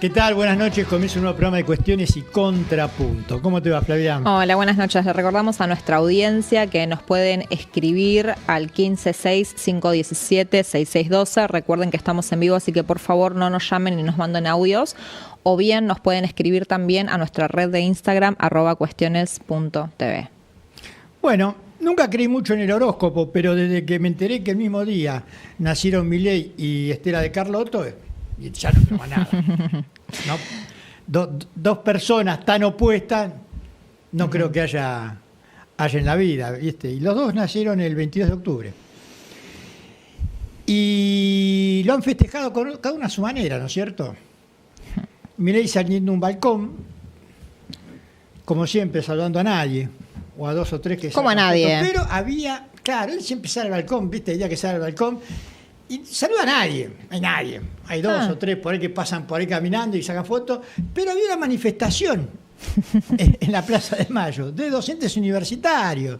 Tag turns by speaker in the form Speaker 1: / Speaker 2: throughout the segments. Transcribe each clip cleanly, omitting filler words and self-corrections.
Speaker 1: ¿Qué tal? Buenas noches. Comienza un nuevo programa de Cuestiones y Contrapunto. ¿Cómo te va, Flavián?
Speaker 2: Hola, buenas noches. Le recordamos a nuestra audiencia que nos pueden escribir al 156-517-6612. Recuerden que estamos en vivo, así que por favor no nos llamen ni nos manden audios. O bien nos pueden escribir también a nuestra red de Instagram, @cuestiones.tv.
Speaker 1: Bueno, nunca creí mucho en el horóscopo, pero desde que me enteré que el mismo día nacieron Milei y Estela de Carlotto, ya no creo más nada. ¿No? Dos personas tan opuestas, no creo que haya en la vida, ¿viste? Y los dos nacieron el 22 de octubre. Y lo han festejado cada uno a su manera, ¿no es cierto? Milei saliendo a un balcón, como siempre, saludando a nadie, o a dos o tres que
Speaker 2: como a nadie.
Speaker 1: Fotos, pero había, claro, él siempre sale al balcón, ¿viste? El día que sale al balcón, y saluda a nadie, hay nadie. Hay dos o tres por ahí que pasan por ahí caminando y sacan fotos, pero había una manifestación en la Plaza de Mayo de docentes universitarios.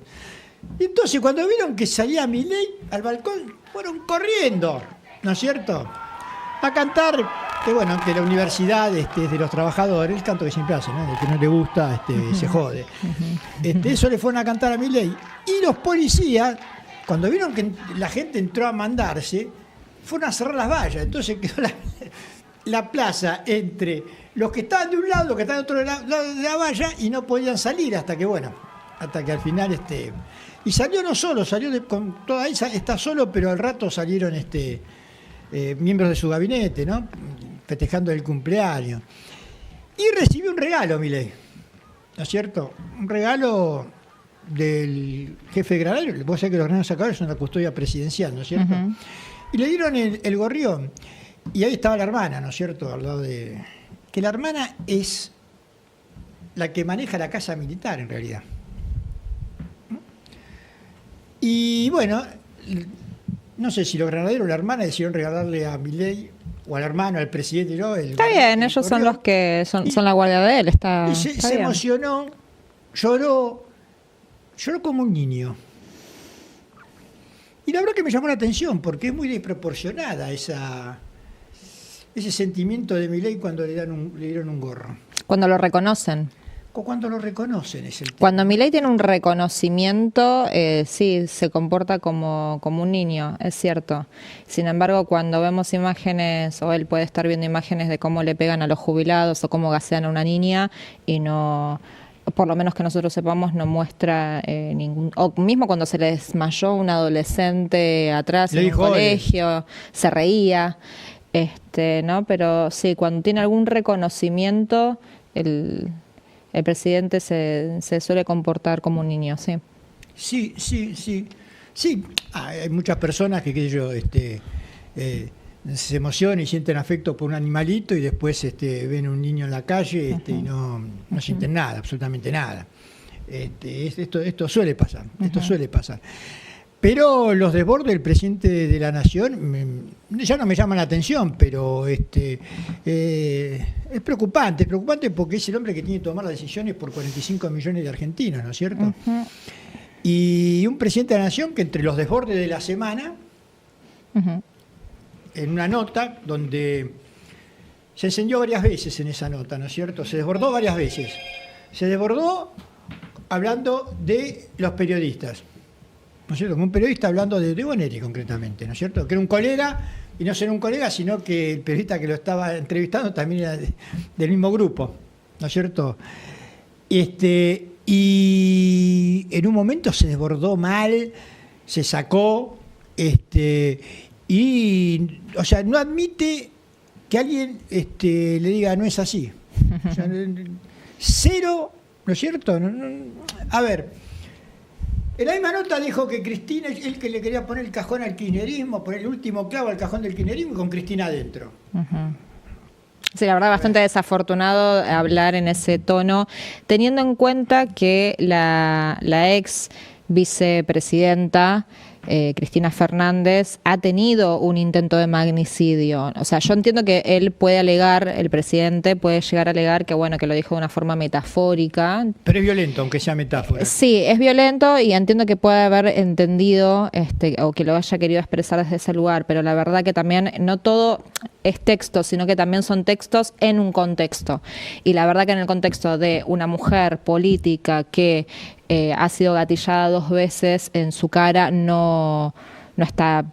Speaker 1: Y entonces cuando vieron que salía Milei al balcón, fueron corriendo, ¿no es cierto?, a cantar, que bueno, que la universidad es de los trabajadores, el canto que siempre hacen, ¿no? El que no le gusta se jode. Eso le fueron a cantar a Milei. Y los policías, cuando vieron que la gente entró a mandarse, fueron a cerrar las vallas. Entonces quedó la plaza entre los que estaban de un lado, los que estaban de otro lado de la valla, y no podían salir hasta que al final y salió no solo, con toda esa, está solo, pero al rato salieron miembros de su gabinete, ¿no?, festejando el cumpleaños. Y recibió un regalo, Milei, ¿no es cierto? Un regalo del jefe de Granaderos. Vos sabés que los Granaderos Sacadores son la custodia presidencial, ¿no es cierto? Uh-huh. Y le dieron el gorrión. Y ahí estaba la hermana, ¿no es cierto?, al lado de... Que la hermana es la que maneja la casa militar, en realidad. Y bueno, no sé si los Granaderos o la hermana decidieron regalarle a Milei o al hermano, al presidente, ¿no?
Speaker 2: Está bien, ellos son los que son la guardia de él.
Speaker 1: Y se emocionó, lloró como un niño. Y la verdad que me llamó la atención, porque es muy desproporcionada ese sentimiento de Milei cuando le dieron un gorro.
Speaker 2: Cuando lo reconocen.
Speaker 1: Cuando lo reconocen es el tema.
Speaker 2: Cuando Milei tiene un reconocimiento, sí, se comporta como un niño, es cierto. Sin embargo, cuando vemos imágenes, o él puede estar viendo imágenes de cómo le pegan a los jubilados o cómo gasean a una niña, y no, por lo menos que nosotros sepamos, no muestra ningún... O mismo cuando se le desmayó un adolescente atrás en un colegio, se reía, ¿no? Pero sí, cuando tiene algún reconocimiento, el presidente se suele comportar como un niño, sí.
Speaker 1: Sí. Sí, hay muchas personas que se emocionan y sienten afecto por un animalito y después ven un niño en la calle y no sienten nada, absolutamente nada. Esto suele pasar, Pero los desbordes del presidente de la Nación ya no me llaman la atención, pero es preocupante porque es el hombre que tiene que tomar las decisiones por 45 millones de argentinos, ¿no es cierto? Uh-huh. Y un presidente de la Nación que entre los desbordes de la semana, uh-huh, en una nota donde se encendió varias veces en esa nota, ¿no es cierto? Se desbordó varias veces. Se desbordó hablando de los periodistas, ¿no es cierto? Como un periodista hablando de Bonelli concretamente, ¿no es cierto? Que era un colega, y no solo un colega, sino que el periodista que lo estaba entrevistando también era del mismo grupo, ¿no es cierto? Y en un momento se desbordó mal, se sacó, y, o sea, no admite que alguien le diga no es así. O sea, cero, ¿no es cierto? A ver, en la misma nota dijo que Cristina, él que le quería poner el cajón al kirchnerismo, poner el último clavo al cajón del kirchnerismo con Cristina adentro.
Speaker 2: Uh-huh. Sí, la verdad, bastante desafortunado hablar en ese tono, teniendo en cuenta que la ex vicepresidenta Cristina Fernández ha tenido un intento de magnicidio. O sea, yo entiendo que él puede alegar, el presidente puede llegar a alegar que bueno, que lo dijo de una forma metafórica.
Speaker 1: Pero es violento, aunque sea metáfora.
Speaker 2: Sí, es violento y entiendo que puede haber entendido o que lo haya querido expresar desde ese lugar, pero la verdad que también no todo... es texto, sino que también son textos en un contexto. Y la verdad que en el contexto de una mujer política que ha sido gatillada 2 veces en su cara, no está,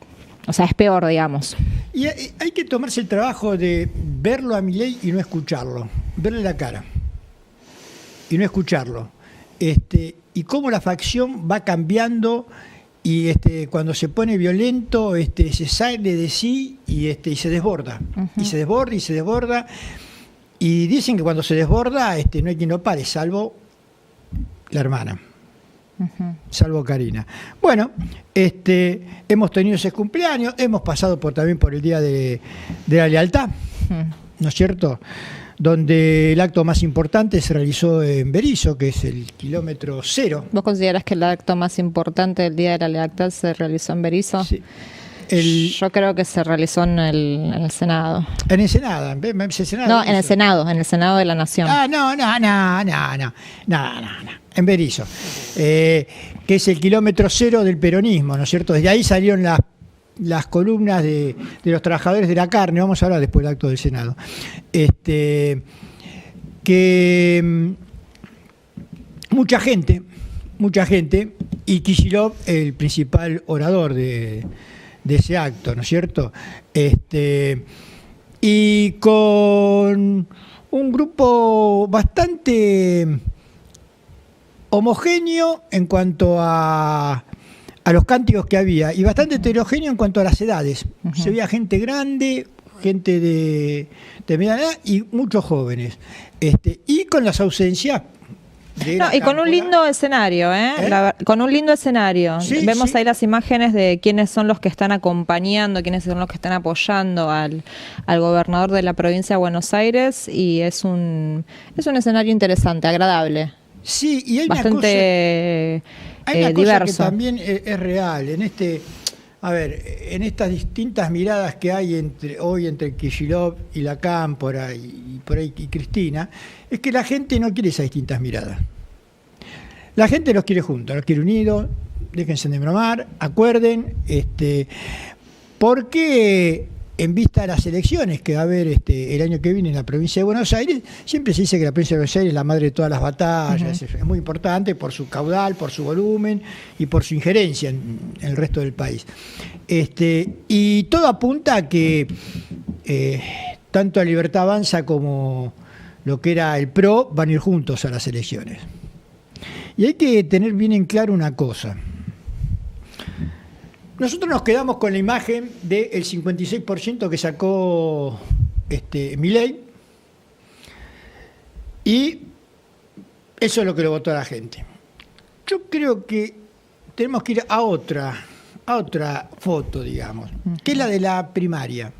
Speaker 2: o sea, es peor, digamos.
Speaker 1: Y hay que tomarse el trabajo de verlo a Milei y no escucharlo, verle la cara y no escucharlo. Y cómo la facción va cambiando y cuando se pone violento se sale de sí y se desborda. Y se desborda y se desborda. Y dicen que cuando se desborda no hay quien lo pare, salvo la hermana. Salvo Karina. Bueno, hemos tenido ese cumpleaños, hemos pasado también por el Día de la Lealtad, ¿no es cierto? Donde el acto más importante se realizó en Berisso, que es el kilómetro 0.
Speaker 2: ¿Vos considerás que el acto más importante del Día de la Lealtad se realizó en Berisso?
Speaker 1: Sí.
Speaker 2: Yo creo que se realizó en el Senado.
Speaker 1: En el Senado.
Speaker 2: No, en el Senado de la Nación.
Speaker 1: No. En Berisso. Que es el kilómetro 0 del peronismo, ¿no es cierto? Desde ahí salieron las columnas de los trabajadores de la carne. Vamos a hablar después del acto del Senado. Que mucha gente, y Kicillof, el principal orador de ese acto, ¿no es cierto? Y con un grupo bastante homogéneo en cuanto a los cánticos que había, y bastante heterogéneo en cuanto a las edades. Se veía gente grande, gente de mediana edad y muchos jóvenes. Y con las ausencias.
Speaker 2: Y con un lindo escenario, con un lindo escenario.
Speaker 1: Sí,
Speaker 2: vemos
Speaker 1: sí.
Speaker 2: ahí las imágenes de quiénes son los que están acompañando, quiénes son los que están apoyando al gobernador de la provincia de Buenos Aires, y es un escenario interesante, agradable.
Speaker 1: Sí, y hay
Speaker 2: bastante
Speaker 1: hay una
Speaker 2: diverso.
Speaker 1: cosa que también es real. En estas distintas miradas que hay hoy entre Kicillof y la Cámpora y por ahí y Cristina, es que la gente no quiere esas distintas miradas. La gente los quiere juntos, los quiere unidos, déjense de bromar, acuerden, porque en vista de las elecciones que va a haber el año que viene en la provincia de Buenos Aires, siempre se dice que la provincia de Buenos Aires es la madre de todas las batallas, es muy importante por su caudal, por su volumen y por su injerencia en el resto del país. Y todo apunta a que tanto la Libertad Avanza como lo que era el PRO van a ir juntos a las elecciones. Y hay que tener bien en claro una cosa. Nosotros nos quedamos con la imagen del 56% que sacó Milei, y eso es lo que lo votó la gente. Yo creo que tenemos que ir a otra foto, digamos, que es la de la primaria,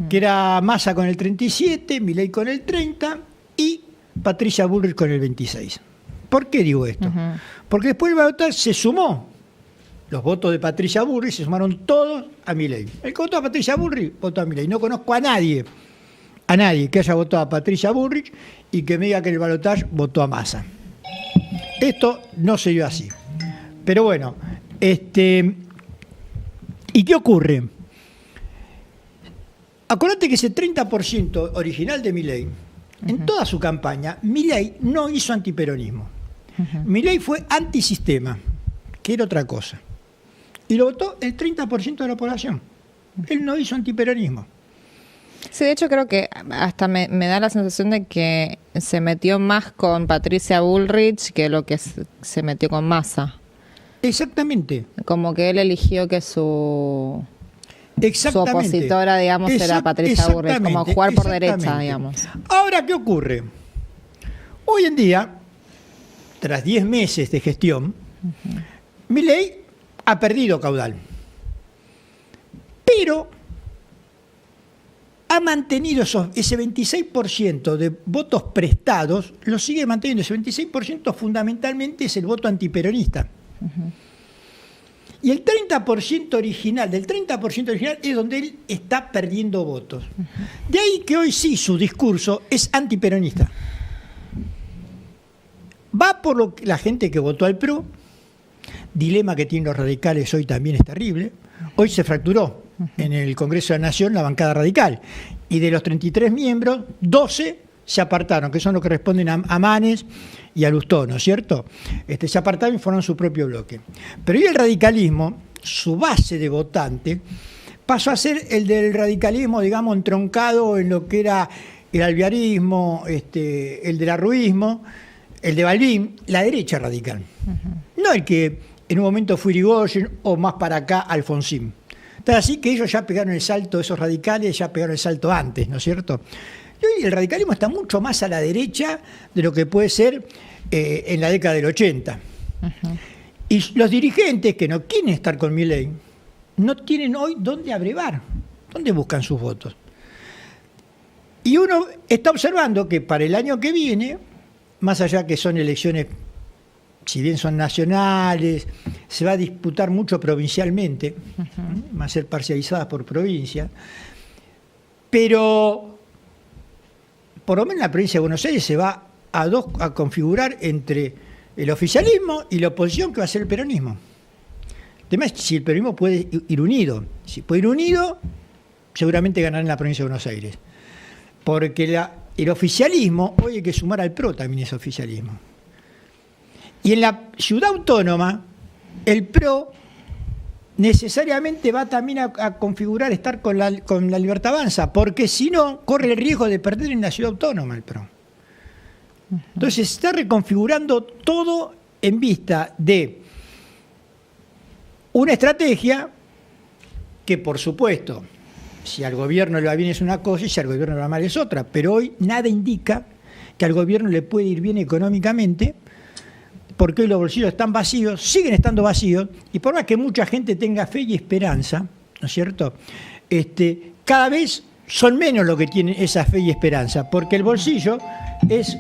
Speaker 1: que era Massa con el 37, Milei con el 30 y Patricia Bullrich con el 26. ¿Por qué digo esto? Porque después el balotaje se sumó. Los votos de Patricia Bullrich se sumaron todos a Milei. El que votó a Patricia Bullrich votó a Milei. No conozco a nadie que haya votado a Patricia Bullrich y que me diga que en el balotaje votó a Massa. Esto no se dio así. Pero bueno, ¿y qué ocurre? Acordate que ese 30% original de Milei, en toda su campaña, Milei no hizo antiperonismo. Milei fue antisistema, que era otra cosa. Y lo votó el 30% de la población. Él no hizo antiperonismo.
Speaker 2: Sí, de hecho creo que hasta me da la sensación de que se metió más con Patricia Bullrich que lo que se metió con Massa.
Speaker 1: Exactamente.
Speaker 2: Como que él eligió que su opositora, digamos, era Patricia Bullrich, como jugar por derecha, digamos.
Speaker 1: Ahora, ¿qué ocurre? Hoy en día, tras 10 meses de gestión, Milei ha perdido caudal, pero ha mantenido ese 26% de votos prestados, lo sigue manteniendo. Ese 26% fundamentalmente es el voto antiperonista. Y el 30% original, del 30% original es donde él está perdiendo votos. De ahí que hoy sí su discurso es antiperonista. Va por la gente que votó al PRO. Dilema que tienen los radicales hoy también es terrible. Hoy se fracturó en el Congreso de la Nación la bancada radical. Y de los 33 miembros, 12 se apartaron, que son los que responden a Manes y a Lustó, ¿no es cierto? Se apartaron y formaron su propio bloque. Pero hoy el radicalismo, su base de votante, pasó a ser el del radicalismo, digamos, entroncado en lo que era el alvearismo, el del arruismo, el de Balbín, la derecha radical. No el que en un momento fue Irigoyen o más para acá Alfonsín. Entonces, así que ellos ya pegaron el salto, esos radicales ya pegaron el salto antes, ¿no es cierto? Y hoy el radicalismo está mucho más a la derecha de lo que puede ser en la década del 80. Y los dirigentes que no quieren estar con Milei no tienen hoy dónde abrevar, dónde buscan sus votos. Y uno está observando que para el año que viene, más allá que son elecciones, si bien son nacionales, se va a disputar mucho provincialmente, van a ser parcializadas por provincia, pero por lo menos en la provincia de Buenos Aires se va a configurar entre el oficialismo y la oposición, que va a ser el peronismo. El tema es si el peronismo puede ir unido. Si puede ir unido, seguramente ganará en la provincia de Buenos Aires. Porque el oficialismo, hoy hay que sumar al PRO también ese oficialismo. Y en la ciudad autónoma, el PRO necesariamente va también a configurar estar con la Libertad Avanza, porque si no, corre el riesgo de perder en la ciudad autónoma el PRO. Entonces se está reconfigurando todo en vista de una estrategia que, por supuesto, si al gobierno le va bien es una cosa y si al gobierno le va mal es otra, pero hoy nada indica que al gobierno le puede ir bien económicamente, porque hoy los bolsillos están vacíos, siguen estando vacíos, y por más que mucha gente tenga fe y esperanza, ¿no es cierto?, cada vez son menos los que tienen esa fe y esperanza, porque el bolsillo es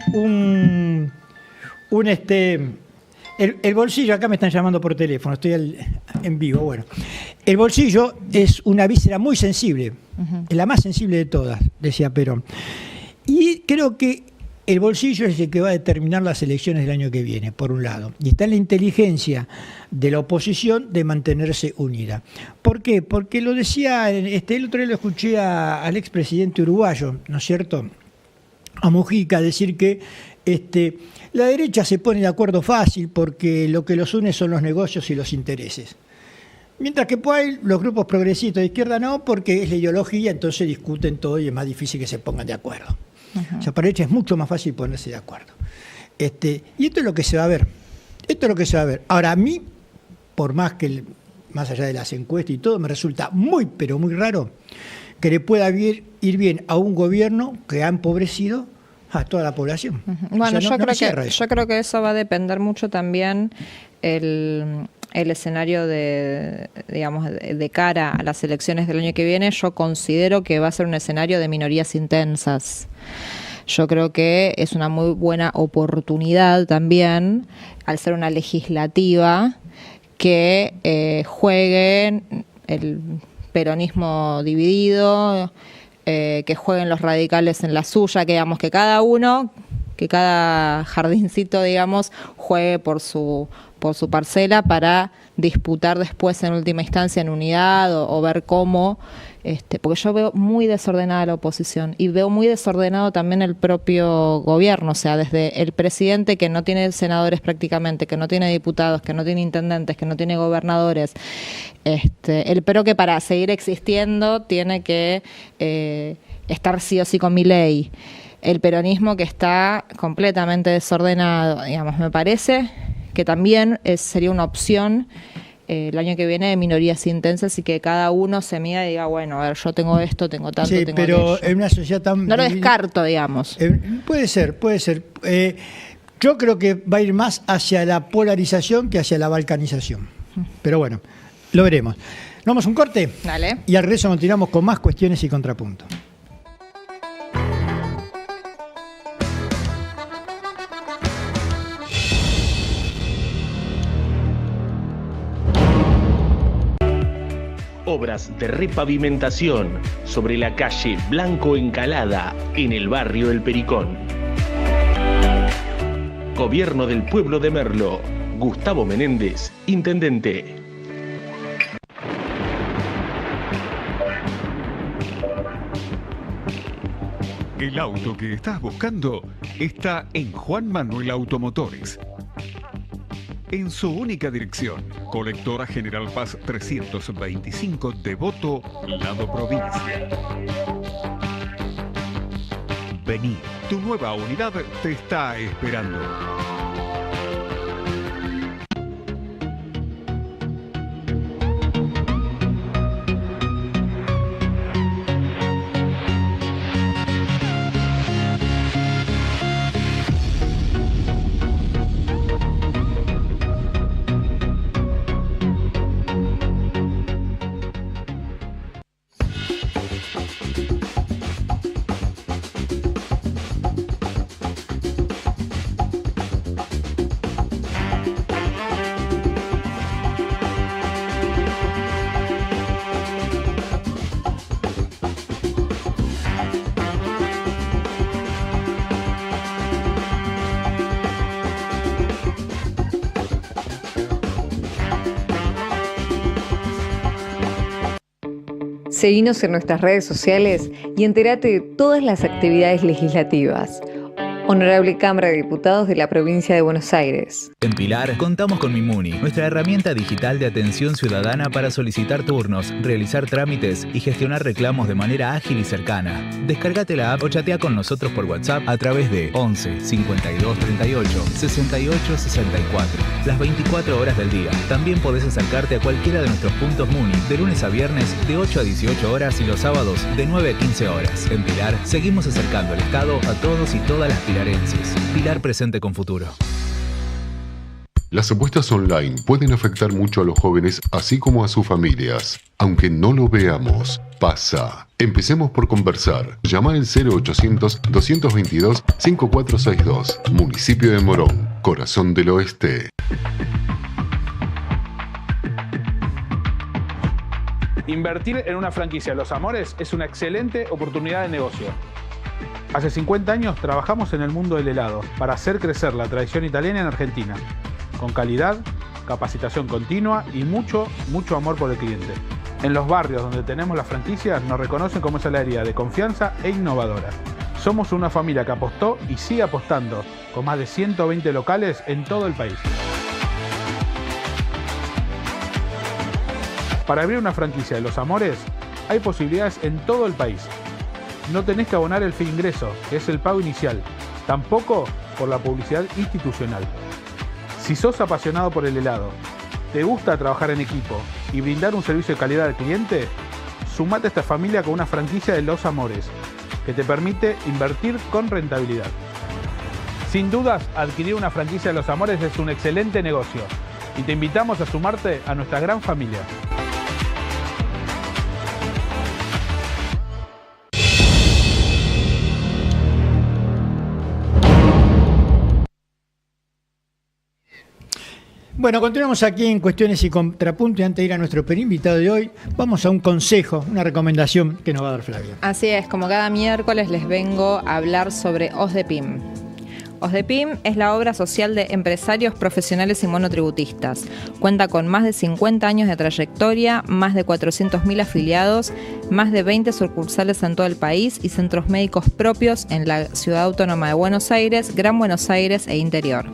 Speaker 1: el bolsillo, acá me están llamando por teléfono, estoy en vivo, bueno. El bolsillo es una víscera muy sensible, es la más sensible de todas, decía Perón. Y creo que el bolsillo es el que va a determinar las elecciones del año que viene, por un lado. Y está en la inteligencia de la oposición de mantenerse unida. ¿Por qué? Porque lo decía, el otro día lo escuché al expresidente uruguayo, ¿no es cierto?, a Mujica, decir que la derecha se pone de acuerdo fácil porque lo que los une son los negocios y los intereses. Mientras que por ahí los grupos progresistas de izquierda no, porque es la ideología, entonces discuten todo y es más difícil que se pongan de acuerdo. O sea, para la derecha es mucho más fácil ponerse de acuerdo. Y esto es lo que se va a ver. Esto es lo que se va a ver. Ahora, a mí, por más allá de las encuestas y todo, me resulta muy, pero muy raro que le pueda ir bien a un gobierno que ha empobrecido a toda la población.
Speaker 2: Bueno,
Speaker 1: o sea,
Speaker 2: yo creo que eso va a depender mucho también el escenario de cara a las elecciones del año que viene. Yo considero que va a ser un escenario de minorías intensas. Yo creo que es una muy buena oportunidad también, al ser una legislativa, que jueguen el peronismo dividido, que jueguen los radicales en la suya, que digamos que cada jardincito, digamos, juegue por su parcela para disputar después en última instancia en unidad o ver cómo, porque yo veo muy desordenada la oposición y veo muy desordenado también el propio gobierno, o sea, desde el presidente que no tiene senadores prácticamente, que no tiene diputados, que no tiene intendentes, que no tiene gobernadores, el PRO que para seguir existiendo tiene que estar sí o sí con Milei, el peronismo que está completamente desordenado, digamos, me parece que también sería una opción el año que viene de minorías intensas y que cada uno se mida y diga, bueno, a ver, yo tengo esto, tengo tanto,
Speaker 1: sí,
Speaker 2: tengo
Speaker 1: pero
Speaker 2: aquello.
Speaker 1: en una sociedad tan...
Speaker 2: No lo descarto, digamos.
Speaker 1: Puede ser. Yo creo que va a ir más hacia la polarización que hacia la balcanización. Pero bueno, lo veremos. Nos vamos a un corte.
Speaker 2: Dale.
Speaker 1: Y al regreso continuamos con más cuestiones y contrapuntos.
Speaker 3: Obras de repavimentación sobre la calle Blanco Encalada, en el barrio El Pericón. Gobierno del Pueblo de Merlo. Gustavo Menéndez, Intendente.
Speaker 4: El auto que estás buscando está en Juan Manuel Automotores. En su única dirección, Colectora General Paz 325, Devoto, Lado Provincia. Vení, tu nueva unidad te está esperando.
Speaker 5: Seguinos en nuestras redes sociales y entérate de todas las actividades legislativas. Honorable Cámara de Diputados de la Provincia de Buenos Aires.
Speaker 6: En Pilar contamos con Mimuni, nuestra herramienta digital de atención ciudadana para solicitar turnos, realizar trámites y gestionar reclamos de manera ágil y cercana. Descárgate la app o chatea con nosotros por WhatsApp a través de 11 52 38 68 64, las 24 horas del día. También podés acercarte a cualquiera de nuestros puntos Muni de lunes a viernes de 8 a 18 horas y los sábados de 9 a 15 horas. En Pilar seguimos acercando el Estado a todos y todas las pilarenses. Pilar presente con futuro.
Speaker 7: Las apuestas online pueden afectar mucho a los jóvenes, así como a sus familias. Aunque no lo veamos, pasa. Empecemos por conversar. Llama al 0800-222-5462. Municipio de Morón, Corazón del Oeste.
Speaker 8: Invertir en una franquicia Los Amores es una excelente oportunidad de negocio. Hace 50 años trabajamos en el mundo del helado para hacer crecer la tradición italiana en Argentina, con calidad, capacitación continua y mucho amor por el cliente. En los barrios donde tenemos las franquicias nos reconocen como esa heladería de confianza e innovadora. Somos una familia que apostó y sigue apostando, con más de 120 locales en todo el país. Para abrir una franquicia de Los Amores, hay posibilidades en todo el país. No tenés que abonar el fee ingreso, que es el pago inicial, tampoco por la publicidad institucional. Si sos apasionado por el helado, te gusta trabajar en equipo y brindar un servicio de calidad al cliente, sumate a esta familia con una franquicia de Los Amores, que te permite invertir con rentabilidad. Sin dudas, adquirir una franquicia de Los Amores es un excelente negocio y te invitamos a sumarte a nuestra gran familia.
Speaker 1: Bueno, continuamos aquí en Cuestiones y Contrapunto y antes de ir a nuestro primer invitado de hoy, vamos a un consejo, una recomendación que nos va a dar Flavia.
Speaker 2: Así es, como cada miércoles les vengo a hablar sobre OSDEPIM. OSDEPIM es la obra social de empresarios profesionales y monotributistas. Cuenta con más de 50 años de trayectoria, más de 400.000 afiliados, más de 20 sucursales en todo el país y centros médicos propios en la Ciudad Autónoma de Buenos Aires, Gran Buenos Aires e interior.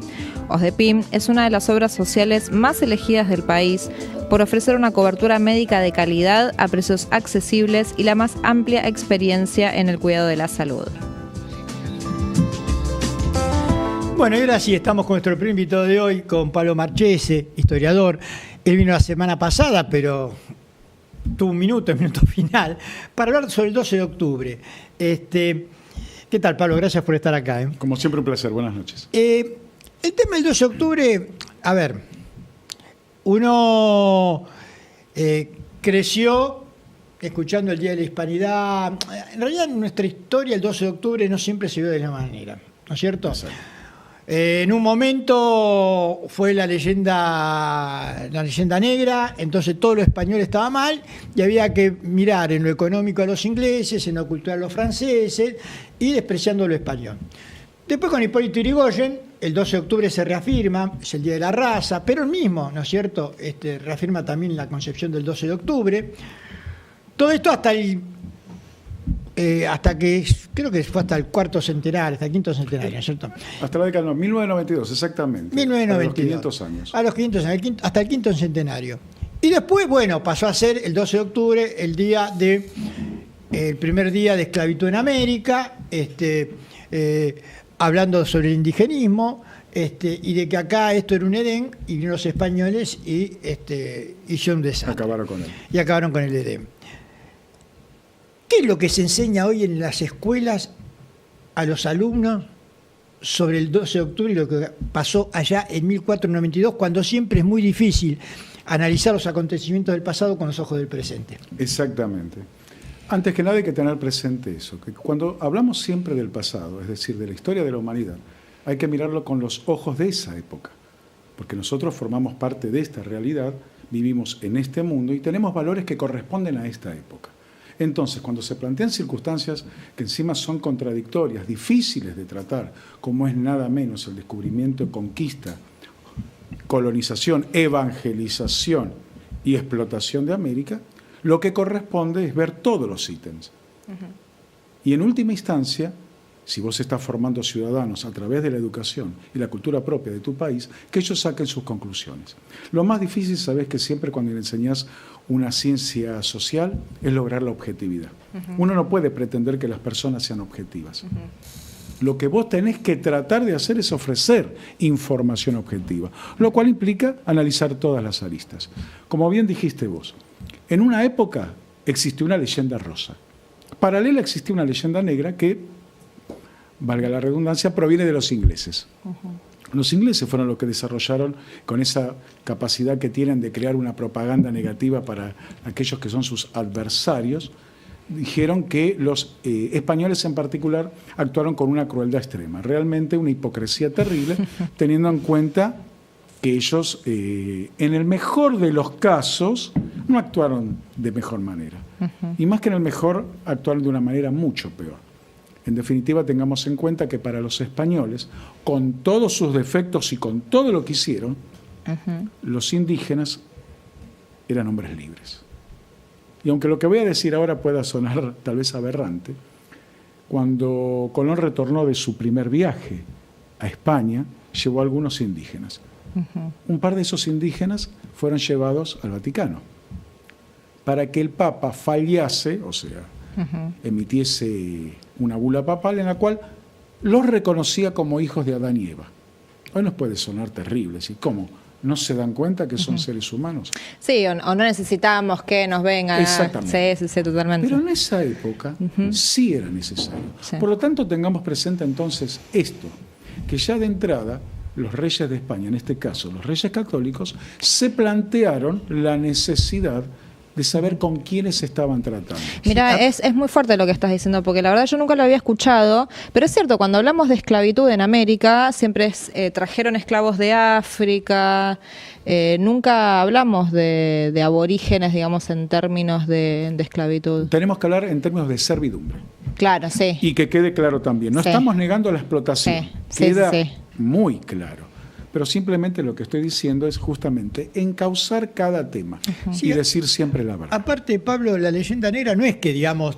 Speaker 2: OSDEPIM es una de las obras sociales más elegidas del país por ofrecer una cobertura médica de calidad a precios accesibles y la más amplia experiencia en el cuidado de la salud.
Speaker 1: Bueno, y ahora sí, estamos con nuestro primer invitado de hoy, con Pablo Marchese, historiador. Él vino la semana pasada, pero tuvo un minuto, el minuto final, para hablar sobre el 12 de octubre. ¿Qué tal, Pablo? Gracias por estar acá.
Speaker 9: Como siempre, un placer. Buenas noches.
Speaker 1: El tema del 12 de octubre, a ver, uno creció escuchando el Día de la Hispanidad. En realidad, en nuestra historia, el 12 de octubre no siempre se vio de la manera, ¿no es cierto? Exacto. En un momento fue la leyenda negra, entonces todo lo español estaba mal y había que mirar en lo económico a los ingleses, en lo cultural a los franceses y despreciando lo español. Después con Hipólito Yrigoyen, el 12 de octubre se reafirma, es el Día de la Raza, pero el mismo, ¿no es cierto?, reafirma también la concepción del 12 de octubre. Todo esto hasta el hasta que, creo que fue hasta el cuarto centenario, hasta el quinto centenario, ¿cierto?
Speaker 9: Hasta la década, no, 1992, exactamente.
Speaker 1: 1992.
Speaker 9: A los 500 años.
Speaker 1: A los 500 años, hasta el quinto centenario. Y después, bueno, pasó a ser el 12 de octubre, el primer día de esclavitud en América, hablando sobre el indigenismo, y de que acá esto era un Edén, y los españoles hicieron un desastre.
Speaker 9: Acabaron con él.
Speaker 1: Y acabaron con el Edén. ¿Qué es lo que se enseña hoy en las escuelas a los alumnos sobre el 12 de octubre y lo que pasó allá en 1492, cuando siempre es muy difícil analizar los acontecimientos del pasado con los ojos del presente?
Speaker 9: Exactamente. Antes que nada hay que tener presente eso, que cuando hablamos siempre del pasado, es decir, de la historia de la humanidad, hay que mirarlo con los ojos de esa época, porque nosotros formamos parte de esta realidad, vivimos en este mundo y tenemos valores que corresponden a esta época. Entonces, cuando se plantean circunstancias que encima son contradictorias, difíciles de tratar, como es nada menos el descubrimiento, conquista, colonización, evangelización y explotación de América, lo que corresponde es ver todos los ítems. Y en última instancia, si vos estás formando ciudadanos a través de la educación y la cultura propia de tu país, que ellos saquen sus conclusiones. Lo más difícil, sabés, que siempre cuando le enseñás una ciencia social es lograr la objetividad. Uno no puede pretender que las personas sean objetivas. Lo que vos tenés que tratar de hacer es ofrecer información objetiva, lo cual implica analizar todas las aristas. Como bien dijiste vos, en una época existió una leyenda rosa. Paralela existía una leyenda negra que, valga la redundancia, proviene de los ingleses. Los ingleses fueron los que desarrollaron, con esa capacidad que tienen de crear una propaganda negativa para aquellos que son sus adversarios, dijeron que los españoles en particular actuaron con una crueldad extrema, realmente una hipocresía terrible, teniendo en cuenta que ellos, en el mejor de los casos, no actuaron de mejor manera. Y más que en el mejor, actuaron de una manera mucho peor. En definitiva, tengamos en cuenta que para los españoles, con todos sus defectos y con todo lo que hicieron, los indígenas eran hombres libres. Y aunque lo que voy a decir ahora pueda sonar tal vez aberrante, cuando Colón retornó de su primer viaje a España, llevó a algunos indígenas. Un par de esos indígenas fueron llevados al Vaticano para que el Papa fallase, o sea, emitiese una bula papal en la cual los reconocía como hijos de Adán y Eva. Hoy nos puede sonar terrible, ¿sí? ¿Cómo? ¿No se dan cuenta que son seres humanos?
Speaker 2: Sí, o no necesitamos que nos vengan.
Speaker 9: Exactamente.
Speaker 2: Sí, totalmente.
Speaker 9: Pero en esa época sí era necesario.
Speaker 2: Sí.
Speaker 9: Por lo tanto, tengamos presente entonces esto, que ya de entrada los reyes de España, en este caso los reyes católicos, se plantearon la necesidad de saber con quiénes se estaban tratando.
Speaker 2: Mira, es muy fuerte lo que estás diciendo, porque la verdad yo nunca lo había escuchado, pero es cierto, cuando hablamos de esclavitud en América, siempre trajeron esclavos de África, nunca hablamos de aborígenes, digamos, en términos de esclavitud.
Speaker 9: Tenemos que hablar en términos de servidumbre.
Speaker 2: Claro, sí.
Speaker 9: Y que quede claro también, no estamos negando la explotación, queda muy claro. Pero simplemente lo que estoy diciendo es justamente encauzar cada tema y decir siempre la verdad.
Speaker 1: Aparte, Pablo, la leyenda negra no es que, digamos,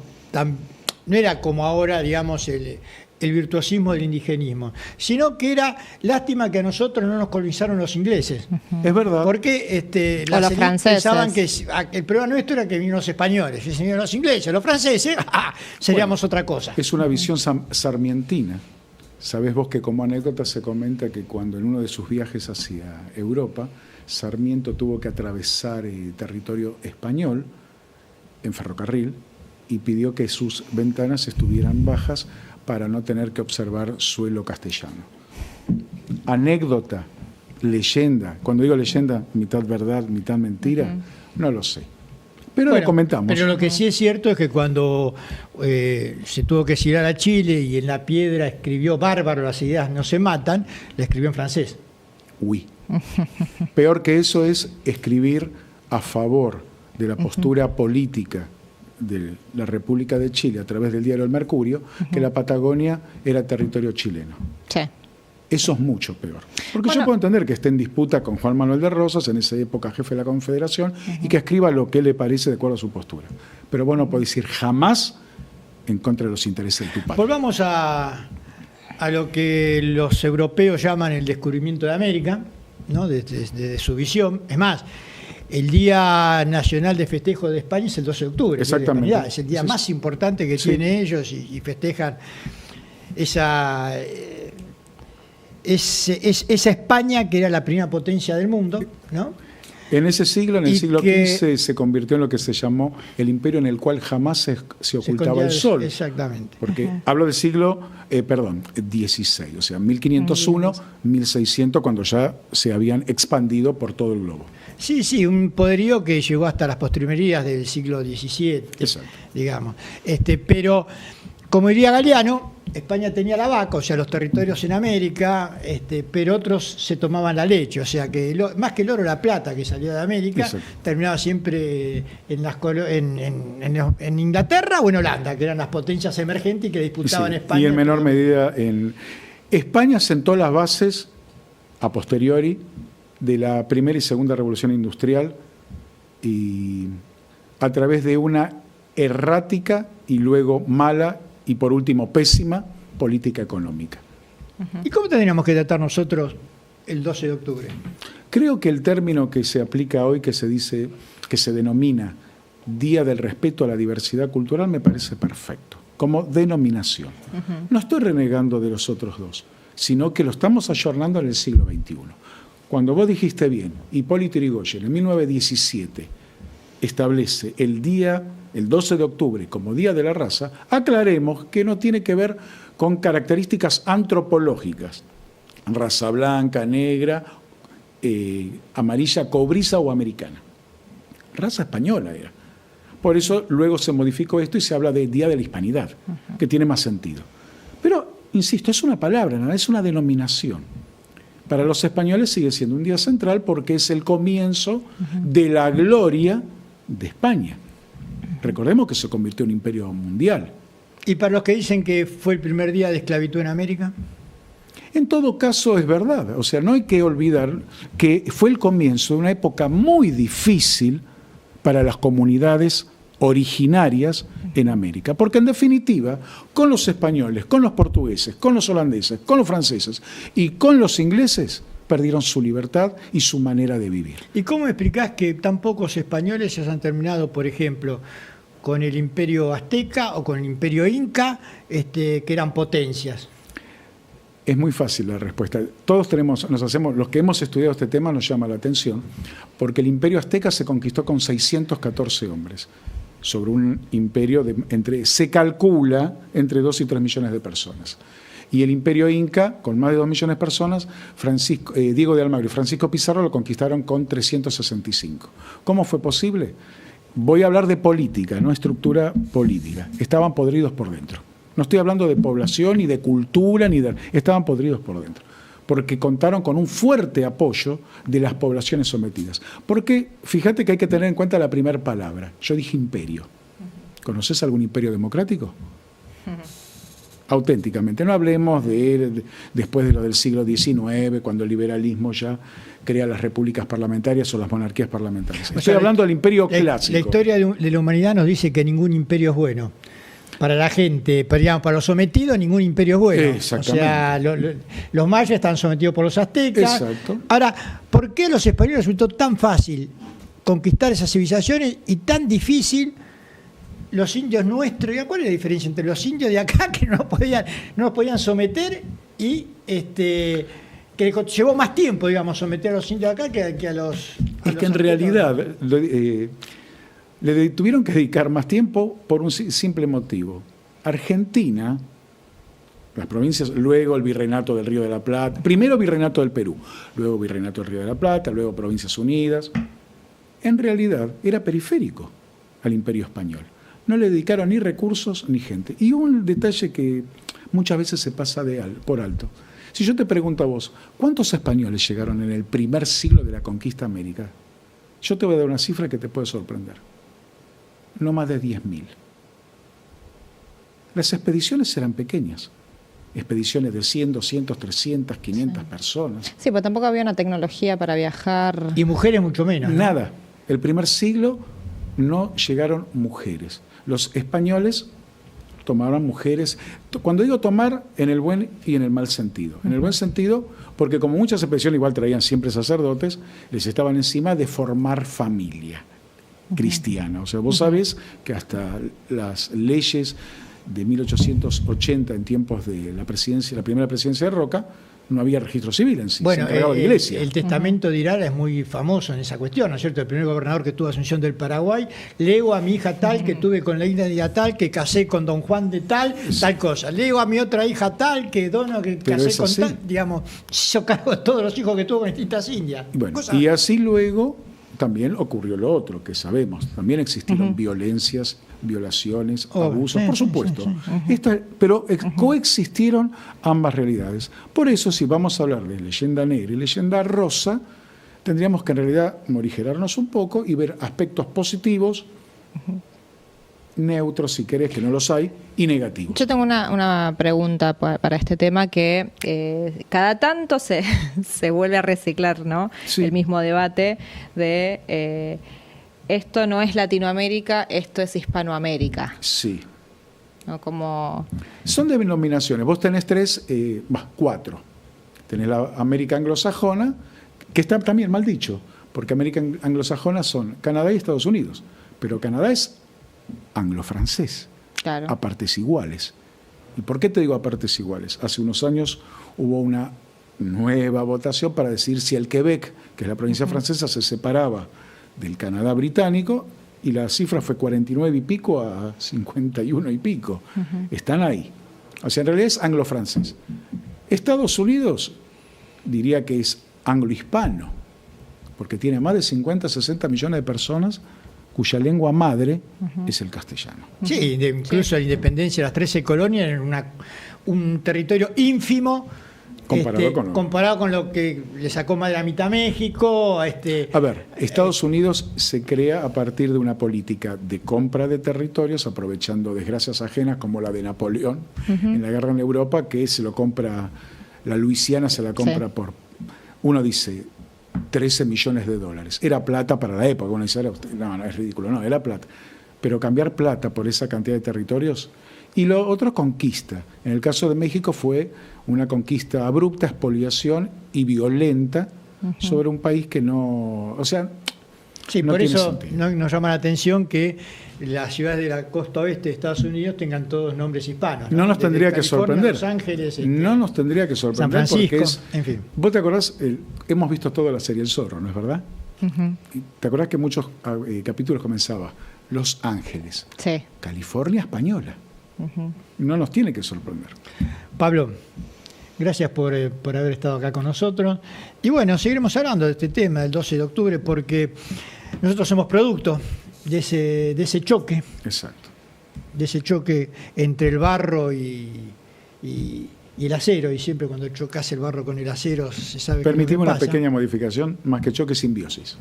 Speaker 1: no era como ahora, digamos, el virtuosismo del indigenismo, sino que era lástima que a nosotros no nos colonizaron los ingleses.
Speaker 9: Es verdad.
Speaker 1: Porque
Speaker 2: los franceses
Speaker 1: pensaban que el problema nuestro era que vinieron los españoles, que vinieron los ingleses, los franceses, seríamos otra cosa.
Speaker 9: Es una visión sarmientina. Sabés vos que como anécdota se comenta que cuando en uno de sus viajes hacia Europa, Sarmiento tuvo que atravesar territorio español en ferrocarril y pidió que sus ventanas estuvieran bajas para no tener que observar suelo castellano. Anécdota, leyenda, cuando digo leyenda, mitad verdad, mitad mentira, no lo sé. Pero lo comentamos.
Speaker 1: Pero lo que sí es cierto es que cuando se tuvo que exiliar a Chile y en la piedra escribió "bárbaro, las ideas no se matan", la escribió en francés.
Speaker 9: Uy. Peor que eso es escribir a favor de la postura política de la República de Chile a través del diario El Mercurio, que la Patagonia era territorio chileno.
Speaker 2: Sí.
Speaker 9: Eso es mucho peor. Porque yo puedo entender que esté en disputa con Juan Manuel de Rosas, en esa época jefe de la Confederación, y que escriba lo que le parece de acuerdo a su postura. Pero vos no podés decir jamás en contra de los intereses de tu patria.
Speaker 1: Volvamos a lo que los europeos llaman el descubrimiento de América, ¿no? Desde su visión. Es más, el Día Nacional de Festejo de España es el 12 de octubre.
Speaker 9: Exactamente.
Speaker 1: Es el día más importante que tienen ellos y festejan esa España que era la primera potencia del mundo, ¿no?
Speaker 9: En ese siglo, en el siglo XV, se convirtió en lo que se llamó el imperio en el cual jamás se ocultaba el sol.
Speaker 1: Exactamente.
Speaker 9: Porque hablo del siglo, XVI, o sea, 1501, 1600, cuando ya se habían expandido por todo el globo.
Speaker 1: Sí, un poderío que llegó hasta las postrimerías del siglo XVII, digamos. Pero, como diría Galeano, España tenía la vaca, o sea, los territorios en América, pero otros se tomaban la leche, o sea, que más que el oro, la plata que salía de América, terminaba siempre en Inglaterra o en Holanda, que eran las potencias emergentes y que disputaban España.
Speaker 9: Y en menor medida España sentó las bases a posteriori de la primera y segunda revolución industrial y a través de una errática y luego mala y por último pésima política económica.
Speaker 1: ¿Y cómo tendríamos que tratar nosotros el 12 de octubre?
Speaker 9: Creo que el término que se aplica hoy, que se dice, que se denomina Día del Respeto a la Diversidad Cultural, me parece perfecto, como denominación. No estoy renegando de los otros dos, sino que lo estamos ayornando en el siglo XXI. Cuando vos dijiste bien, Hipólito Yrigoyen en 1917 establece el 12 de octubre como Día de la Raza, aclaremos que no tiene que ver con características antropológicas, raza blanca, negra, amarilla, cobriza o americana. Raza española era. Por eso luego se modificó esto y se habla de Día de la Hispanidad, que tiene más sentido. Pero, insisto, es una palabra, ¿no? Es una denominación. Para los españoles sigue siendo un día central porque es el comienzo de la gloria de España. Recordemos que se convirtió en un imperio mundial.
Speaker 1: ¿Y para los que dicen que fue el primer día de esclavitud en América?
Speaker 9: En todo caso es verdad. O sea, no hay que olvidar que fue el comienzo de una época muy difícil para las comunidades originarias en América. Porque en definitiva, con los españoles, con los portugueses, con los holandeses, con los franceses y con los ingleses, perdieron su libertad y su manera de vivir.
Speaker 1: ¿Y cómo explicás que tan pocos españoles se han terminado, por ejemplo, con el imperio azteca o con el imperio inca, que eran potencias?
Speaker 9: Es muy fácil la respuesta. Todos los que hemos estudiado este tema nos llama la atención, porque el imperio azteca se conquistó con 614 hombres, sobre un imperio se calcula entre 2 y 3 millones de personas. Y el imperio inca, con más de 2 millones de personas, Diego de Almagro y Francisco Pizarro lo conquistaron con 365. ¿Cómo fue posible? Voy a hablar de política, no estructura política. Estaban podridos por dentro. No estoy hablando de población, ni de cultura, estaban podridos por dentro. Porque contaron con un fuerte apoyo de las poblaciones sometidas. Porque, fíjate que hay que tener en cuenta la primera palabra. Yo dije imperio. ¿Conoces algún imperio democrático? Auténticamente. No hablemos después de lo del siglo XIX, cuando el liberalismo ya crea las repúblicas parlamentarias o las monarquías parlamentarias. Estoy hablando del imperio clásico.
Speaker 1: La historia de la humanidad nos dice que ningún imperio es bueno. Para la gente, para los sometidos, ningún imperio es bueno.
Speaker 9: Exactamente.
Speaker 1: O sea, los mayas están sometidos por los aztecas.
Speaker 9: Exacto.
Speaker 1: Ahora, ¿por qué a los españoles resultó tan fácil conquistar esas civilizaciones y tan difícil los indios nuestros? ¿Cuál es la diferencia entre los indios de acá, que no nos podían someter, y que llevó más tiempo, digamos, someter a los indios de acá que a los...
Speaker 9: Es que en realidad le tuvieron que dedicar más tiempo por un simple motivo. Argentina, las provincias, luego el Virreinato del Río de la Plata, primero Virreinato del Perú, luego Virreinato del Río de la Plata, luego Provincias Unidas, en realidad era periférico al Imperio Español. No le dedicaron ni recursos ni gente. Y un detalle que muchas veces se pasa por alto. Si yo te pregunto a vos, ¿cuántos españoles llegaron en el primer siglo de la conquista de América? Yo te voy a dar una cifra que te puede sorprender. No más de 10.000. Las expediciones eran pequeñas. Expediciones de 100, 200, 300, 500 personas.
Speaker 2: Sí, pero tampoco había una tecnología para viajar.
Speaker 1: Y mujeres mucho menos, ¿no?
Speaker 9: Nada. El primer siglo no llegaron mujeres. Los españoles tomaban mujeres. Cuando digo tomar, en el buen y en el mal sentido. En el buen sentido, porque como muchas expresiones igual traían siempre sacerdotes, les estaban encima de formar familia cristiana. O sea, vos sabés que hasta las leyes de 1880, en tiempos de la primera presidencia de Roca, no había registro civil en sí,
Speaker 1: bueno,
Speaker 9: se encargaba la iglesia.
Speaker 1: El testamento de Irala es muy famoso en esa cuestión, ¿no es cierto? El primer gobernador que tuvo Asunción del Paraguay, lego a mi hija tal, que tuve con la hija tal, que casé con don Juan de tal cosa. Lego a mi otra hija tal, que casé con tal, digamos, hizo cargo de todos los hijos que tuvo con distintas indias.
Speaker 9: Bueno, y así luego también ocurrió lo otro, que sabemos, también existieron violencias, violaciones, abusos, por supuesto. Pero coexistieron ambas realidades. Por eso, si vamos a hablar de leyenda negra y leyenda rosa, tendríamos que en realidad morigerarnos un poco y ver aspectos positivos, neutros, si querés, que no los hay, y negativos.
Speaker 2: Yo tengo una pregunta para este tema que cada tanto se vuelve a reciclar, ¿no? Sí. El mismo debate de esto no es Latinoamérica, esto es Hispanoamérica.
Speaker 9: Sí.
Speaker 2: ¿No? Como...
Speaker 9: Son denominaciones. Vos tenés cuatro. Tenés la América anglosajona, que está también mal dicho, porque América anglosajona son Canadá y Estados Unidos, pero Canadá es anglo-francés,
Speaker 2: claro,
Speaker 9: a partes iguales. ¿Y por qué te digo a partes iguales? Hace unos años hubo una nueva votación para decir si el Quebec, que es la provincia francesa, se separaba del Canadá británico, y la cifra fue 49 y pico a 51 y pico. Están ahí. O sea, en realidad es anglo-francés. Estados Unidos diría que es anglo-hispano, porque tiene más de 50, 60 millones de personas cuya lengua madre es el castellano.
Speaker 1: Sí, incluso la independencia de las 13 colonias en un territorio ínfimo comparado con lo que le sacó más de la mitad a México.
Speaker 9: A ver, Estados Unidos se crea a partir de una política de compra de territorios, aprovechando desgracias ajenas como la de Napoleón en la guerra en Europa, que se lo compra, la Luisiana se la compra por, uno dice, 13 millones de dólares. Era plata para la época, uno dice, no, es ridículo, no, era plata. Pero cambiar plata por esa cantidad de territorios. Y lo otro, conquista. En el caso de México fue una conquista abrupta, expoliación y violenta sobre un país que no... O sea,
Speaker 1: sí,
Speaker 9: no
Speaker 1: por
Speaker 9: tiene
Speaker 1: eso
Speaker 9: sentido.
Speaker 1: nos llama la atención que las ciudades de la costa oeste de Estados Unidos tengan todos nombres hispanos.
Speaker 9: No nos tendría que sorprender.
Speaker 1: Los Ángeles,
Speaker 9: no nos tendría que sorprender.
Speaker 1: San Francisco,
Speaker 9: porque es,
Speaker 1: en fin.
Speaker 9: Vos te acordás, hemos visto toda la serie El Zorro, ¿no es verdad? ¿Te acordás que muchos capítulos comenzaba Los Ángeles?
Speaker 2: Sí.
Speaker 9: California española. No nos tiene que sorprender.
Speaker 1: Pablo, gracias por haber estado acá con nosotros. Y bueno, seguiremos hablando de este tema del 12 de octubre porque nosotros somos producto de ese choque.
Speaker 9: Exacto.
Speaker 1: De ese choque entre el barro y el acero. Y siempre cuando chocas el barro con el acero se sabe que
Speaker 9: Permitimos
Speaker 1: lo que
Speaker 9: una
Speaker 1: pasa.
Speaker 9: pequeña modificación, más que choque, simbiosis.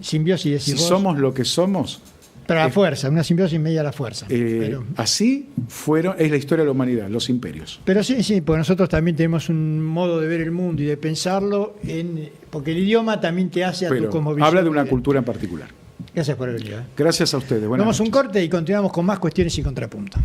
Speaker 1: Simbiosis, decís
Speaker 9: Si
Speaker 1: vos.
Speaker 9: somos lo que somos...
Speaker 1: Pero a la fuerza, una simbiosis media a la fuerza.
Speaker 9: Así es la historia de la humanidad, los imperios.
Speaker 1: Pero sí, porque nosotros también tenemos un modo de ver el mundo y de pensarlo, porque el idioma también te hace a tu cosmovisión.
Speaker 9: Habla de una cultura en particular.
Speaker 1: Gracias por haber venido.
Speaker 9: Gracias a ustedes. Buenas
Speaker 1: Damos un
Speaker 9: noches.
Speaker 1: corte y continuamos con más cuestiones y contrapunto.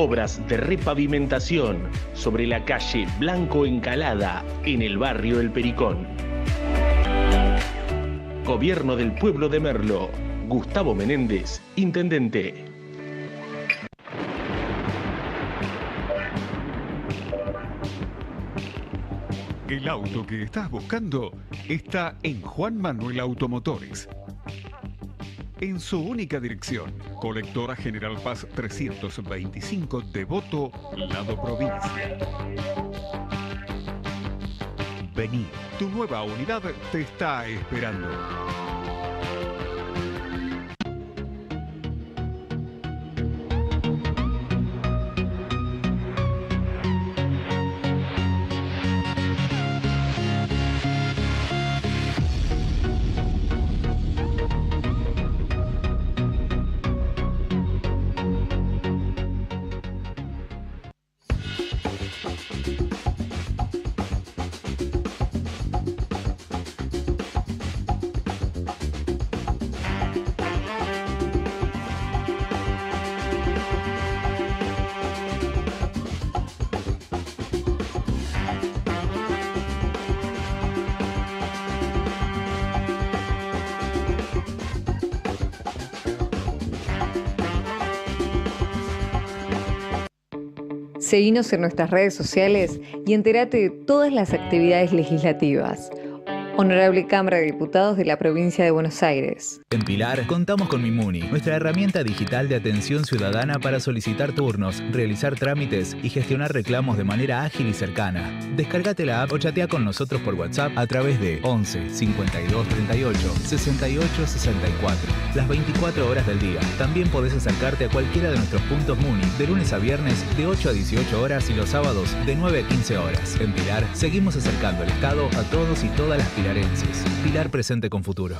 Speaker 3: Obras de repavimentación sobre la calle Blanco Encalada en el barrio El Pericón. Gobierno del Pueblo de Merlo. Gustavo Menéndez, Intendente.
Speaker 4: El auto que estás buscando está en Juan Manuel Automotores. En su única dirección, Colectora General Paz 325, Devoto, Lado Provincia. Vení, tu nueva unidad te está esperando.
Speaker 5: Seguinos en nuestras redes sociales y entérate de todas las actividades legislativas. Honorable Cámara de Diputados de la Provincia de Buenos Aires.
Speaker 6: En Pilar contamos con Mimuni, nuestra herramienta digital de atención ciudadana para solicitar turnos, realizar trámites y gestionar reclamos de manera ágil y cercana. Descargate la app o chatea con nosotros por WhatsApp a través de 11 52 38 68 64, las 24 horas del día. También podés acercarte a cualquiera de nuestros puntos Muni de lunes a viernes de 8 a 18 horas y los sábados de 9 a 15 horas. En Pilar seguimos acercando el Estado a todos y todas las pilarenses. Pilar presente con futuro.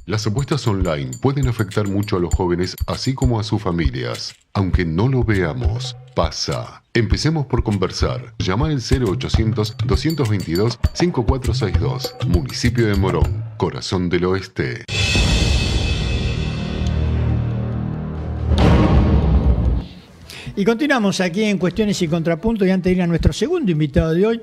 Speaker 7: Las apuestas online pueden afectar mucho a los jóvenes, así como a sus familias. Aunque no lo veamos, pasa. Empecemos por conversar. Llama al 0800-222-5462. Municipio de Morón, Corazón del Oeste.
Speaker 1: Y continuamos aquí en Cuestiones y Contrapuntos, y antes de ir a nuestro segundo invitado de hoy,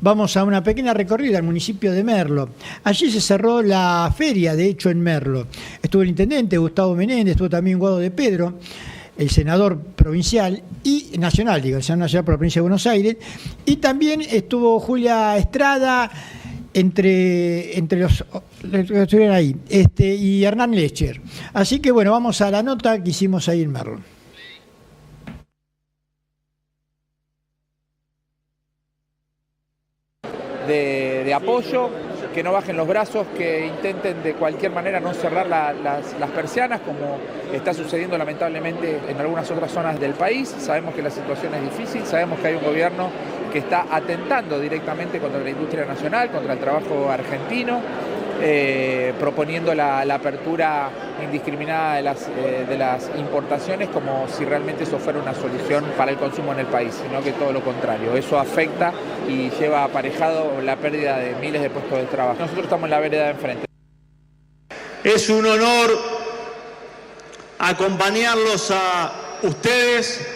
Speaker 1: vamos a una pequeña recorrida al municipio de Merlo. Allí se cerró la feria, de hecho, en Merlo. Estuvo el intendente Gustavo Menéndez, estuvo también Guado de Pedro, el senador provincial y nacional, el senador nacional por la provincia de Buenos Aires, y también estuvo Julia Estrada, entre los que estuvieron ahí, y Hernán Lecher. Así que bueno, vamos a la nota que hicimos ahí en Merlo.
Speaker 10: De apoyo, que no bajen los brazos, que intenten de cualquier manera no cerrar las persianas, como está sucediendo lamentablemente en algunas otras zonas del país. Sabemos que la situación es difícil, sabemos que hay un gobierno que está atentando directamente contra la industria nacional, contra el trabajo argentino, proponiendo la apertura indiscriminada de las importaciones como si realmente eso fuera una solución para el consumo en el país, sino que todo lo contrario. Eso afecta y lleva aparejado la pérdida de miles de puestos de trabajo. Nosotros estamos en la vereda de enfrente.
Speaker 11: Es un honor acompañarlos a ustedes,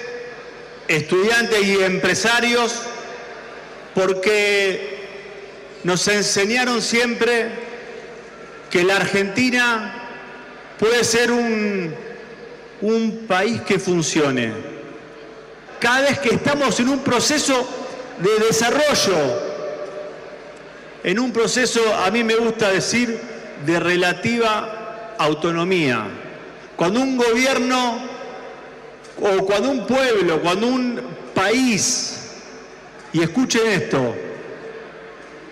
Speaker 11: estudiantes y empresarios, porque nos enseñaron siempre que la Argentina puede ser un país que funcione. Cada vez que estamos en un proceso de desarrollo, en un proceso, a mí me gusta decir, de relativa autonomía. Cuando un gobierno, o cuando un pueblo, cuando un país, y escuchen esto,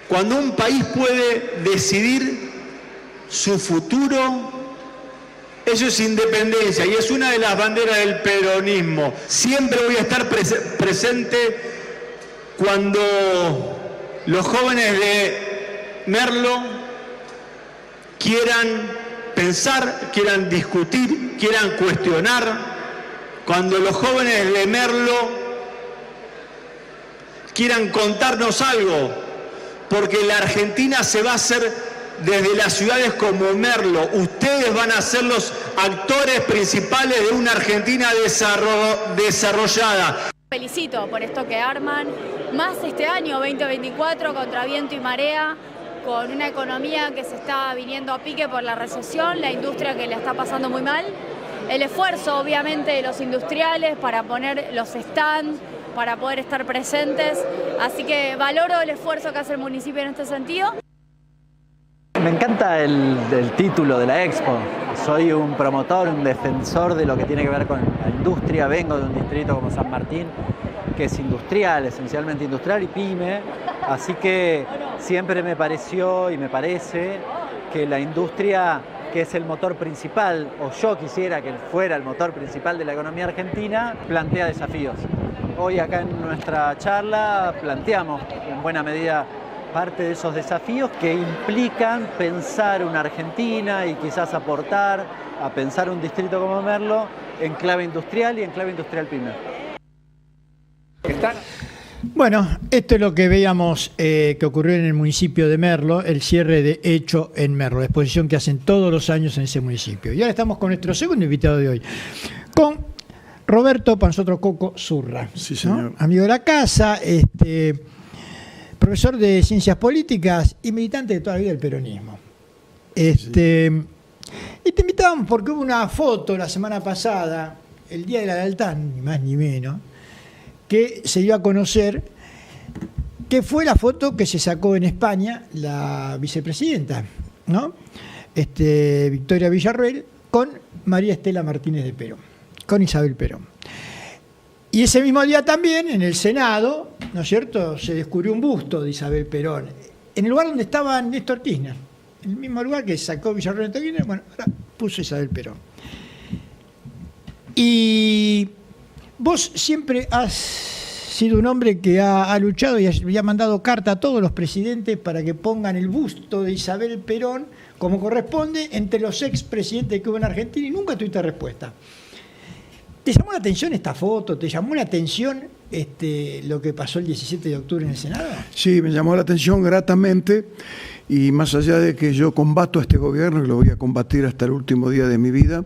Speaker 11: cuando un país puede decidir su futuro, eso es independencia y es una de las banderas del peronismo. Siempre voy a estar presente cuando los jóvenes de Merlo quieran pensar, quieran discutir, quieran cuestionar, cuando los jóvenes de Merlo quieran contarnos algo, porque la Argentina se va a hacer desde las ciudades como Merlo. Ustedes van a ser los actores principales de una Argentina desarrollada.
Speaker 12: Felicito por esto que arman, más este año 2024 contra viento y marea, con una economía que se está viniendo a pique por la recesión, la industria que la está pasando muy mal, el esfuerzo obviamente de los industriales para poner los stands, para poder estar presentes, así que valoro el esfuerzo que hace el municipio en este sentido.
Speaker 13: Me encanta el título de la Expo. Soy un promotor, un defensor de lo que tiene que ver con la industria. Vengo de un distrito como San Martín, que es industrial, esencialmente industrial y pyme. Así que siempre me pareció y me parece que la industria, que es el motor principal, o yo quisiera que fuera el motor principal de la economía argentina, plantea desafíos. Hoy acá en nuestra charla planteamos en buena medida parte de esos desafíos que implican pensar una Argentina y quizás aportar a pensar un distrito como Merlo en clave industrial y en clave industrial pyme.
Speaker 1: Bueno, esto es lo que veíamos que ocurrió en el municipio de Merlo, el cierre de Hecho en Merlo, la exposición que hacen todos los años en ese municipio. Y ahora estamos con nuestro segundo invitado de hoy, con Roberto Panzotro Coco Zurra,
Speaker 9: sí, señor.
Speaker 1: ¿no? Amigo de la casa, profesor de Ciencias Políticas y militante de toda la vida del peronismo. Y te invitábamos porque hubo una foto la semana pasada, el Día de la Lealtad, ni más ni menos, que se dio a conocer que fue la foto que se sacó en España la vicepresidenta, ¿no? Victoria Villarroel con María Estela Martínez de Perón, con Isabel Perón. Y ese mismo día también, en el Senado, ¿no es cierto?, se descubrió un busto de Isabel Perón, en el lugar donde estaba Néstor Kirchner, en el mismo lugar que sacó Villarroel Néstor Kirchner, bueno, ahora puso Isabel Perón. Y vos siempre has sido un hombre que ha luchado y ha mandado carta a todos los presidentes para que pongan el busto de Isabel Perón, como corresponde, entre los expresidentes que hubo en Argentina, y nunca tuviste respuesta. ¿Te llamó la atención esta foto? ¿Te llamó la atención lo que pasó el 17 de octubre en el Senado?
Speaker 14: Sí, me llamó la atención gratamente, y más allá de que yo combato a este gobierno y lo voy a combatir hasta el último día de mi vida,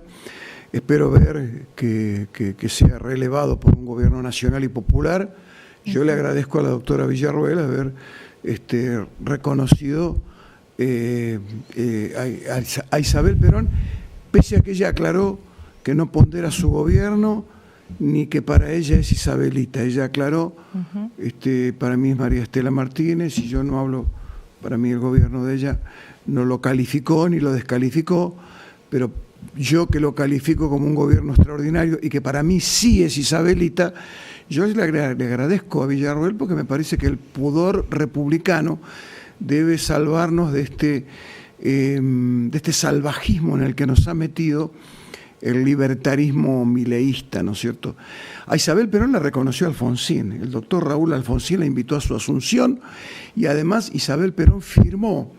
Speaker 14: espero ver que sea relevado por un gobierno nacional y popular. Yo le agradezco a la doctora Villarroel haber reconocido a Isabel Perón, pese a que ella aclaró que no pondera su gobierno, ni que para ella es Isabelita. Ella aclaró, para mí es María Estela Martínez, y yo no hablo, para mí el gobierno de ella no lo calificó ni lo descalificó, pero yo que lo califico como un gobierno extraordinario y que para mí sí es Isabelita, yo le agradezco a Villarroel, porque me parece que el pudor republicano debe salvarnos de este salvajismo en el que nos ha metido el libertarismo mileísta, ¿no es cierto? A Isabel Perón la reconoció Alfonsín, el doctor Raúl Alfonsín la invitó a su asunción, y además Isabel Perón firmó,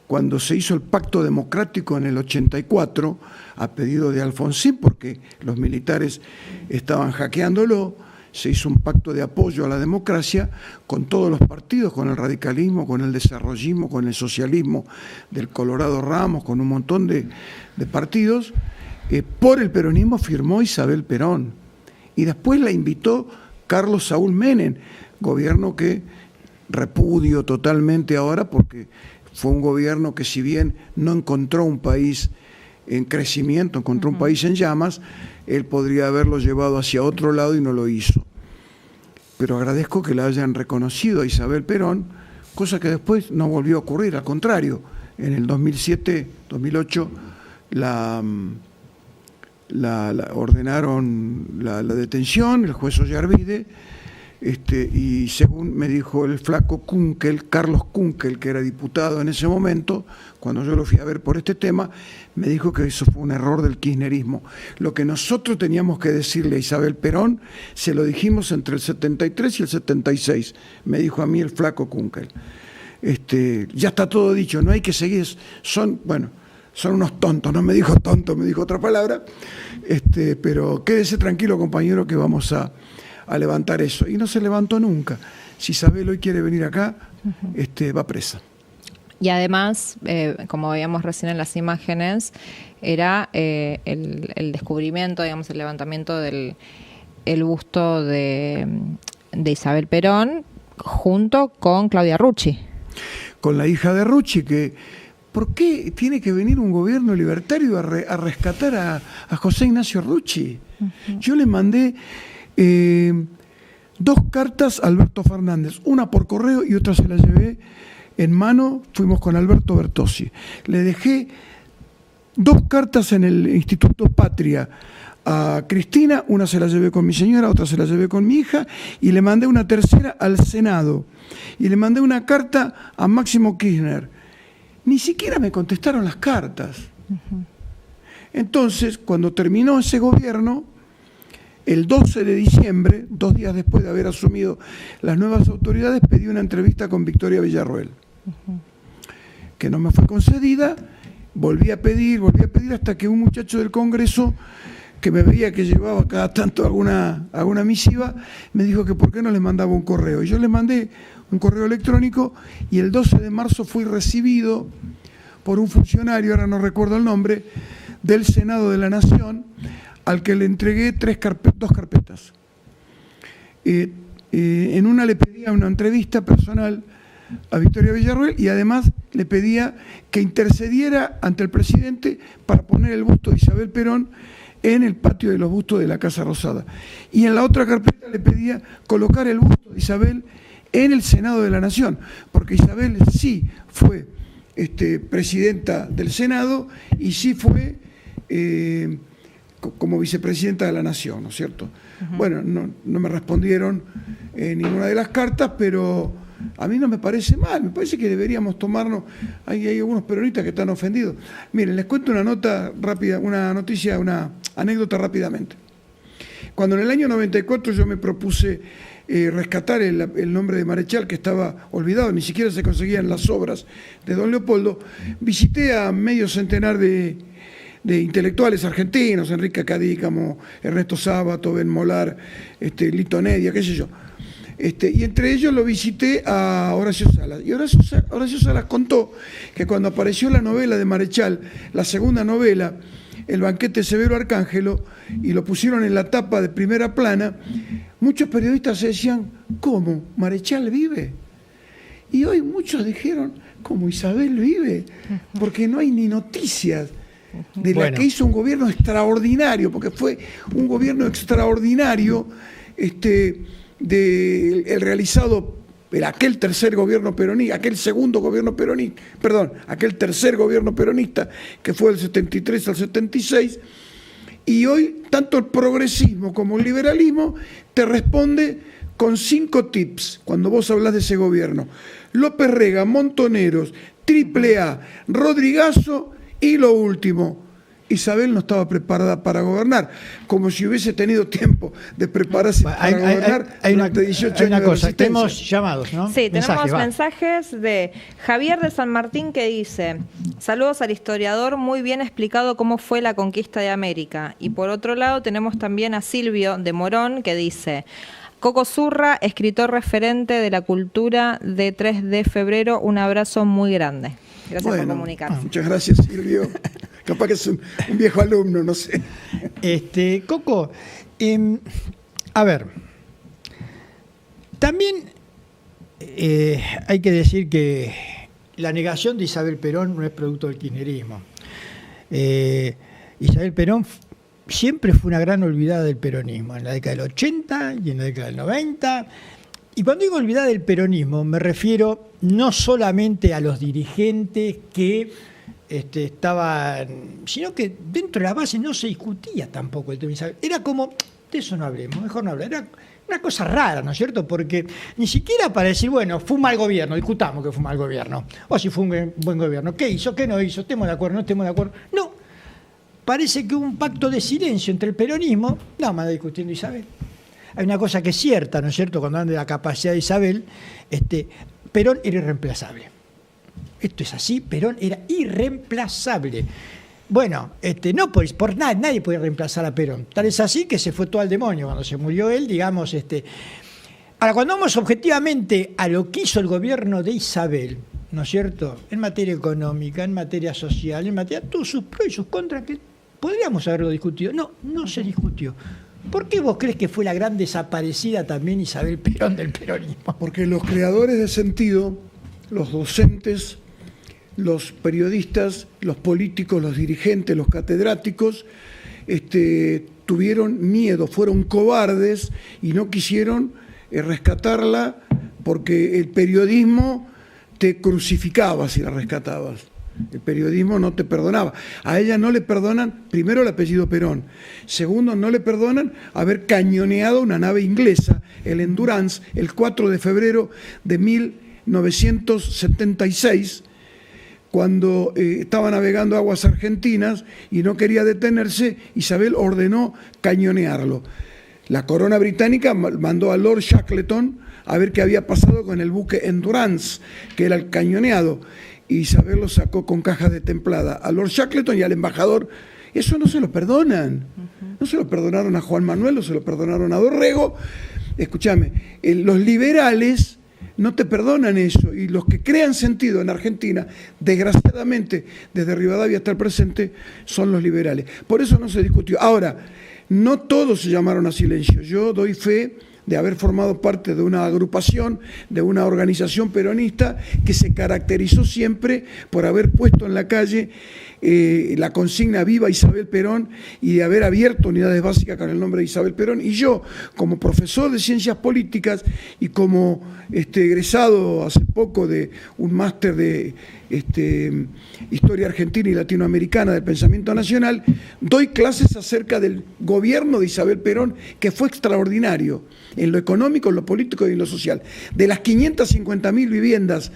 Speaker 14: cuando se hizo el pacto democrático en el 84, a pedido de Alfonsín, porque los militares estaban hackeándolo, se hizo un pacto de apoyo a la democracia con todos los partidos, con el radicalismo, con el desarrollismo, con el socialismo del Colorado Ramos, con un montón de partidos. Por el peronismo firmó Isabel Perón, y después la invitó Carlos Saúl Menem, gobierno que repudio totalmente ahora, porque fue un gobierno que, si bien no encontró un país en crecimiento, encontró un país en llamas, él podría haberlo llevado hacia otro lado y no lo hizo. Pero agradezco que la hayan reconocido a Isabel Perón, cosa que después no volvió a ocurrir. Al contrario, en el 2007, 2008, la ordenaron la detención, el juez Ollarvide, y según me dijo el flaco Kunkel, Carlos Kunkel, que era diputado en ese momento, cuando yo lo fui a ver por este tema, me dijo que eso fue un error del kirchnerismo. Lo que nosotros teníamos que decirle a Isabel Perón, se lo dijimos entre el 73 y el 76, me dijo a mí el flaco Kunkel. Ya está todo dicho, no hay que seguir, son unos tontos, no me dijo tonto, me dijo otra palabra, pero quédese tranquilo, compañero, que vamos a levantar eso. Y no se levantó nunca. Si Isabel hoy quiere venir acá, va presa.
Speaker 2: Y además, como veíamos recién en las imágenes, era el descubrimiento, digamos, el levantamiento del busto de Isabel Perón junto con Claudia Rucci.
Speaker 14: Con la hija de Rucci, que ¿por qué tiene que venir un gobierno libertario a rescatar a José Ignacio Rucci? Yo le mandé 2 cartas a Alberto Fernández, una por correo y otra se la llevé en mano, fuimos con Alberto Bertossi. Le dejé 2 cartas en el Instituto Patria a Cristina, una se la llevé con mi señora, otra se la llevé con mi hija, y le mandé una tercera al Senado. Y le mandé una carta a Máximo Kirchner. Ni siquiera me contestaron las cartas. Entonces, cuando terminó ese gobierno, el 12 de diciembre, 2 días después de haber asumido las nuevas autoridades, pedí una entrevista con Victoria Villarroel, que no me fue concedida. Volví a pedir hasta que un muchacho del Congreso, que me veía que llevaba cada tanto alguna misiva, me dijo que por qué no le mandaba un correo. Y yo le mandé un correo electrónico, y el 12 de marzo fui recibido por un funcionario, ahora no recuerdo el nombre, del Senado de la Nación, al que le entregué 2 carpetas. En una le pedía una entrevista personal a Victoria Villarroel, y además le pedía que intercediera ante el presidente para poner el busto de Isabel Perón en el patio de los bustos de la Casa Rosada. Y en la otra carpeta le pedía colocar el busto de Isabel en el Senado de la Nación, porque Isabel sí fue presidenta del Senado y sí fue como vicepresidenta de la Nación, ¿no es cierto? Uh-huh. Bueno, no me respondieron ninguna de las cartas, pero a mí no me parece mal, me parece que deberíamos tomarnos, hay algunos peronistas que están ofendidos. Miren, les cuento una nota rápida, una anécdota rápidamente. Cuando en el año 94 yo me propuse rescatar el nombre de Marechal, que estaba olvidado, ni siquiera se conseguían las obras de don Leopoldo, visité a medio centenar de intelectuales argentinos, Enrique Cadícamo, Ernesto Sábato, Ben Molar, Lito Nedia, qué sé yo. Y entre ellos lo visité a Horacio Salas. Y Horacio Salas contó que cuando apareció la novela de Marechal, la segunda novela, El banquete de Severo Arcángelo, y lo pusieron en la tapa de primera plana, muchos periodistas se decían, ¿cómo? ¿Marechal vive? Y hoy muchos dijeron, ¿cómo Isabel vive? Porque no hay ni noticias de la que hizo un gobierno extraordinario, porque fue un gobierno extraordinario el realizado por aquel tercer gobierno peronista, aquel tercer gobierno peronista que fue del 73 al 76, y hoy tanto el progresismo como el liberalismo te responde con 5 tips cuando vos hablas de ese gobierno: López Rega, Montoneros, AAA, Rodrigazo, y lo último, Isabel no estaba preparada para gobernar, como si hubiese tenido tiempo de prepararse para gobernar durante 18 años de resistencia.
Speaker 1: Tenemos llamados, ¿no?
Speaker 2: Sí, tenemos mensajes de Javier de San Martín que dice: saludos al historiador, muy bien explicado cómo fue la conquista de América. Y por otro lado tenemos también a Silvio de Morón que dice: Coco Zurra, escritor referente de la cultura de 3 de febrero, un abrazo muy grande. Gracias por comunicarse.
Speaker 14: Muchas gracias, Silvio. Capaz que es un viejo alumno, no sé.
Speaker 1: Coco, a ver, también hay que decir que la negación de Isabel Perón no es producto del kirchnerismo. Isabel Perón siempre fue una gran olvidada del peronismo, en la década del 80 y en la década del 90. Y cuando digo olvidada del peronismo, me refiero no solamente a los dirigentes que estaban, sino que dentro de la base no se discutía tampoco el tema. Era como, de eso no hablemos, mejor no hablar. Era una cosa rara, ¿no es cierto? Porque ni siquiera para decir, bueno, fue un mal gobierno, discutamos que fue un mal gobierno, o si fue un buen gobierno, ¿qué hizo, qué no hizo, estemos de acuerdo, no estemos de acuerdo? No, parece que hubo un pacto de silencio entre el peronismo, nada más discutiendo Isabel. Hay una cosa que es cierta, ¿no es cierto?, cuando hablan de la capacidad de Isabel, Perón era irreemplazable. Esto es así, Perón era irreemplazable. Bueno, no por nada, nadie puede reemplazar a Perón. Tal es así que se fue todo al demonio cuando se murió él, digamos. Ahora, cuando vamos objetivamente a lo que hizo el gobierno de Isabel, ¿no es cierto?, en materia económica, en materia social, en materia, todos sus pros y sus contras, que podríamos haberlo discutido. No se discutió. ¿Por qué vos crees que fue la gran desaparecida también Isabel Perón del peronismo?
Speaker 14: Porque los creadores de sentido, los docentes, los periodistas, los políticos, los dirigentes, los catedráticos, tuvieron miedo, fueron cobardes y no quisieron rescatarla porque el periodismo te crucificaba si la rescatabas. El periodismo no te perdonaba. A ella no le perdonan, primero, el apellido Perón. Segundo, no le perdonan haber cañoneado una nave inglesa, el Endurance, el 4 de febrero de 1976, cuando estaba navegando aguas argentinas y no quería detenerse. Isabel ordenó cañonearlo. La corona británica mandó a Lord Shackleton a ver qué había pasado con el buque Endurance, que era el cañoneado. Y Isabel lo sacó con cajas de templada a Lord Shackleton y al embajador. Eso no se lo perdonan. No se lo perdonaron a Juan Manuel, no se lo perdonaron a Dorrego. Escúchame, los liberales no te perdonan eso. Y los que crean sentido en Argentina, desgraciadamente, desde Rivadavia hasta el presente, son los liberales. Por eso no se discutió. Ahora, no todos se llamaron a silencio. Yo doy fe de haber formado parte de una agrupación, de una organización peronista que se caracterizó siempre por haber puesto en la calle la consigna Viva Isabel Perón y de haber abierto unidades básicas con el nombre de Isabel Perón. Y yo, como profesor de Ciencias Políticas y como egresado hace poco de un máster de Historia Argentina y Latinoamericana del Pensamiento Nacional, doy clases acerca del gobierno de Isabel Perón, que fue extraordinario en lo económico, en lo político y en lo social. De las 550.000 viviendas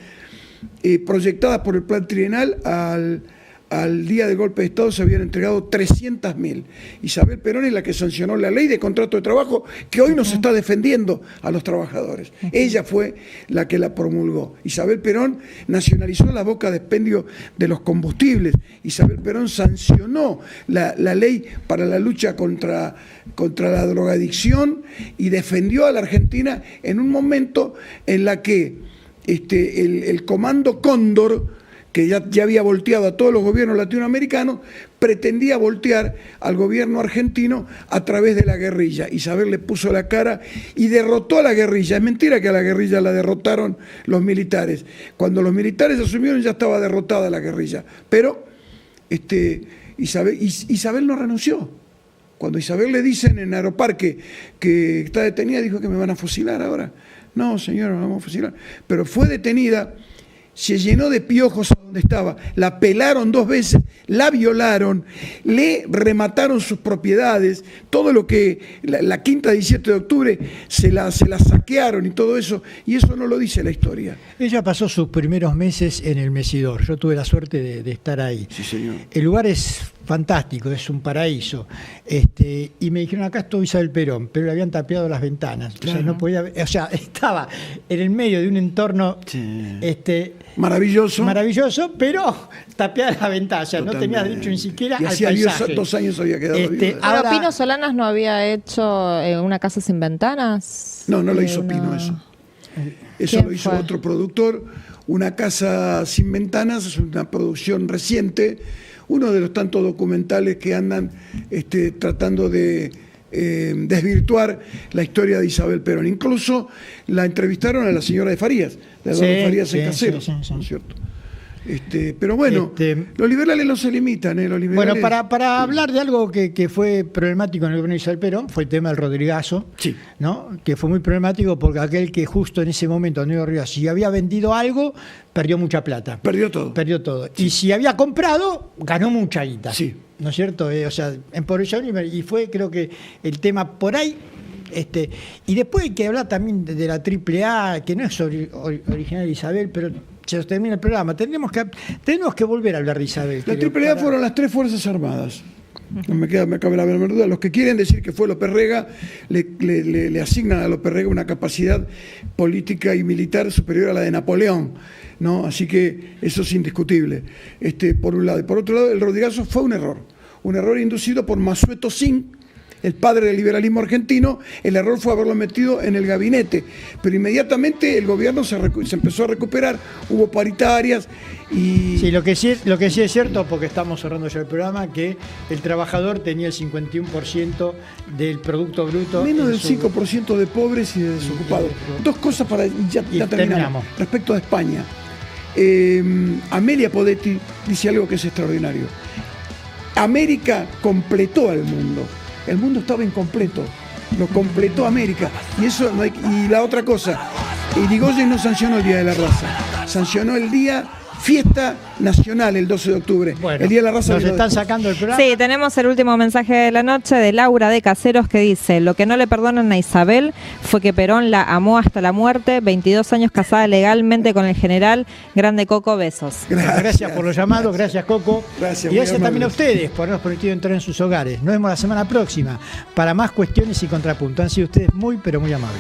Speaker 14: proyectadas por el plan trienal, al día del golpe de Estado se habían entregado 300.000. Isabel Perón es la que sancionó la ley de contrato de trabajo que hoy nos está defendiendo a los trabajadores. Ella fue la que la promulgó. Isabel Perón nacionalizó la boca de expendio de los combustibles. Isabel Perón sancionó la ley para la lucha contra la drogadicción y defendió a la Argentina en un momento en la que el Comando Cóndor, que ya había volteado a todos los gobiernos latinoamericanos, pretendía voltear al gobierno argentino a través de la guerrilla. Isabel le puso la cara y derrotó a la guerrilla. Es mentira que a la guerrilla la derrotaron los militares. Cuando los militares asumieron ya estaba derrotada la guerrilla. Pero Isabel no renunció. Cuando Isabel le dicen en Aeroparque que está detenida, dijo que me van a fusilar ahora. No, señora, no vamos a fusilar. Pero fue detenida. Se llenó de piojos a donde estaba, la pelaron 2 veces, la violaron, le remataron sus propiedades, todo lo que la quinta 17 de octubre se la saquearon y todo eso, y eso no lo dice la historia.
Speaker 1: Ella pasó sus primeros meses en el Mesidor, yo tuve la suerte de estar ahí.
Speaker 14: Sí, señor.
Speaker 1: El lugar es fantástico, es un paraíso. Y me dijeron, acá estuvo Isabel Perón, pero le habían tapiado las ventanas. Claro. O sea, no podía, estaba en el medio de un entorno maravilloso, pero tapiada la ventana. O sea, no tenía derecho ni siquiera al paisaje.
Speaker 14: 2 años había quedado viuda.
Speaker 2: Ahora, ¿Pino Solanas no había hecho una casa sin ventanas?
Speaker 14: No lo hizo Pino eso. Eso lo hizo otro productor. Una casa sin ventanas es una producción reciente, uno de los tantos documentales que andan tratando de desvirtuar la historia de Isabel Perón. Incluso la entrevistaron a la señora de Farías, la de Farías en Caseros, ¿no es cierto? Pero bueno, los liberales no se limitan, los liberales.
Speaker 1: Bueno, para hablar de algo que fue problemático en el gobierno de Isabel Perón, fue el tema del Rodrigazo,
Speaker 14: sí,
Speaker 1: ¿no? Que fue muy problemático porque aquel que justo en ese momento, Antonio Rodrigazo, si había vendido algo, perdió mucha plata.
Speaker 14: Perdió todo.
Speaker 1: Sí. Y si había comprado, ganó mucha guita.
Speaker 14: Sí.
Speaker 1: ¿No es cierto? Empobreció y fue, creo que, el tema por ahí. Y después hay que hablar también de la AAA, que no es original de Isabel, pero se nos termina el programa. Tenemos que volver a hablar de Isabel.
Speaker 14: La AAA fueron las 3 Fuerzas Armadas. No me cabe la menor duda. Los que quieren decir que fue López Rega le asignan a López Rega una capacidad política y militar superior a la de Napoleón, ¿no? Así que eso es indiscutible, por un lado. Y por otro lado, el Rodrigazo fue un error inducido por Mansueto Sin, el padre del liberalismo argentino. El error fue haberlo metido en el gabinete, pero inmediatamente el gobierno se empezó a recuperar, hubo paritarias y...
Speaker 1: Sí, lo que sí es cierto, porque estamos cerrando ya el programa, que el trabajador tenía el 51% del Producto Bruto.
Speaker 14: Menos del 5% de pobres y de desocupados. 2 cosas para... Ya terminamos. Respecto a España. Amelia Podetti dice algo que es extraordinario. América completó al mundo. El mundo estaba incompleto, lo completó América. Y eso no hay. Y la otra cosa, Irigoyen no sancionó el Día de la Raza, sancionó el día fiesta nacional el 12 de octubre.
Speaker 1: Bueno,
Speaker 14: el Día de la Raza.
Speaker 1: Nos están sacando el programa.
Speaker 2: Sí, tenemos el último mensaje de la noche de Laura de Caseros, que dice: lo que no le perdonan a Isabel fue que Perón la amó hasta la muerte, 22 años casada legalmente con el general. Grande Coco, besos.
Speaker 1: Gracias por los llamados, gracias Coco.
Speaker 14: Gracias,
Speaker 1: y gracias también a ustedes por habernos permitido entrar en sus hogares. Nos vemos la semana próxima para más cuestiones y contrapuntos. Han sido ustedes muy, pero muy amables.